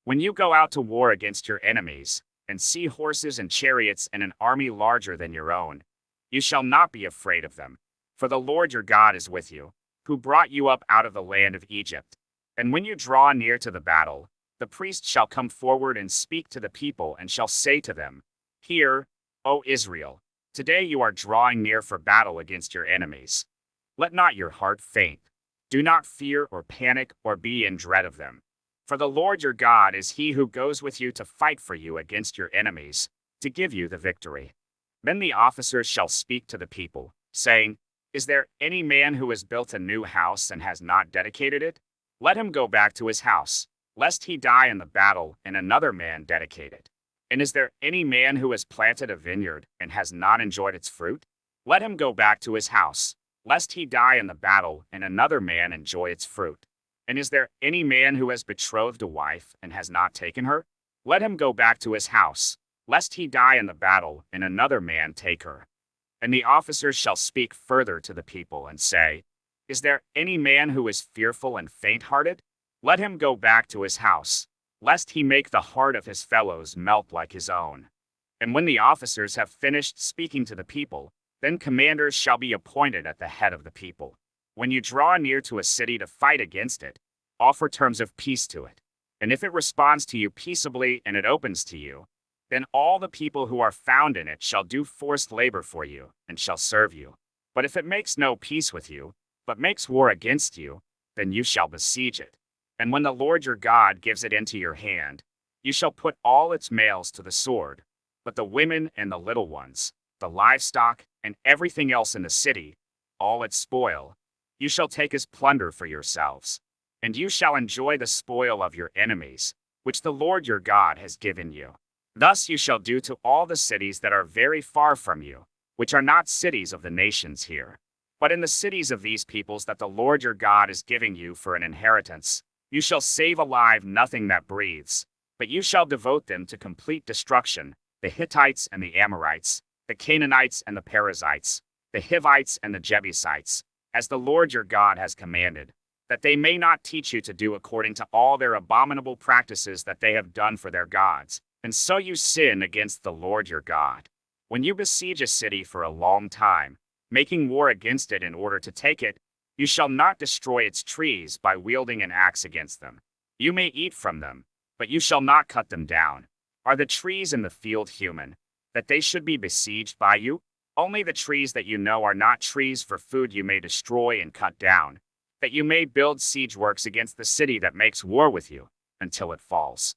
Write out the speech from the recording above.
When you go out to war against your enemies, and see horses and chariots and an army larger than your own, you shall not be afraid of them, for the Lord your God is with you, who brought you up out of the land of Egypt. And when you draw near to the battle, the priest shall come forward and speak to the people and shall say to them, Hear, O Israel, today you are drawing near for battle against your enemies. Let not your heart faint. Do not fear or panic or be in dread of them. For the Lord your God is he who goes with you to fight for you against your enemies, to give you the victory. Then the officers shall speak to the people, saying, Is there any man who has built a new house and has not dedicated it? Let him go back to his house, lest he die in the battle and another man dedicate it. And is there any man who has planted a vineyard and has not enjoyed its fruit? Let him go back to his house, lest he die in the battle and another man enjoy its fruit. And is there any man who has betrothed a wife and has not taken her? Let him go back to his house, lest he die in the battle and another man take her. And the officers shall speak further to the people and say, Is there any man who is fearful and faint-hearted? Let him go back to his house, lest he make the heart of his fellows melt like his own. And when the officers have finished speaking to the people, then commanders shall be appointed at the head of the people. When you draw near to a city to fight against it, offer terms of peace to it. And if it responds to you peaceably and it opens to you, then all the people who are found in it shall do forced labor for you and shall serve you. But if it makes no peace with you, but makes war against you, then you shall besiege it. And when the Lord your God gives it into your hand, you shall put all its males to the sword, but the women and the little ones, the livestock, and everything else in the city, all its spoil, you shall take as plunder for yourselves. And you shall enjoy the spoil of your enemies, which the Lord your God has given you. Thus you shall do to all the cities that are very far from you, which are not cities of the nations here, but in the cities of these peoples that the Lord your God is giving you for an inheritance. You shall save alive nothing that breathes, but you shall devote them to complete destruction, the Hittites and the Amorites, the Canaanites and the Perizzites, the Hivites and the Jebusites, as the Lord your God has commanded, that they may not teach you to do according to all their abominable practices that they have done for their gods, and so you sin against the Lord your God. When you besiege a city for a long time, making war against it in order to take it, you shall not destroy its trees by wielding an axe against them. You may eat from them, but you shall not cut them down. Are the trees in the field human, that they should be besieged by you? Only the trees that you know are not trees for food you may destroy and cut down, that you may build siege works against the city that makes war with you, until it falls.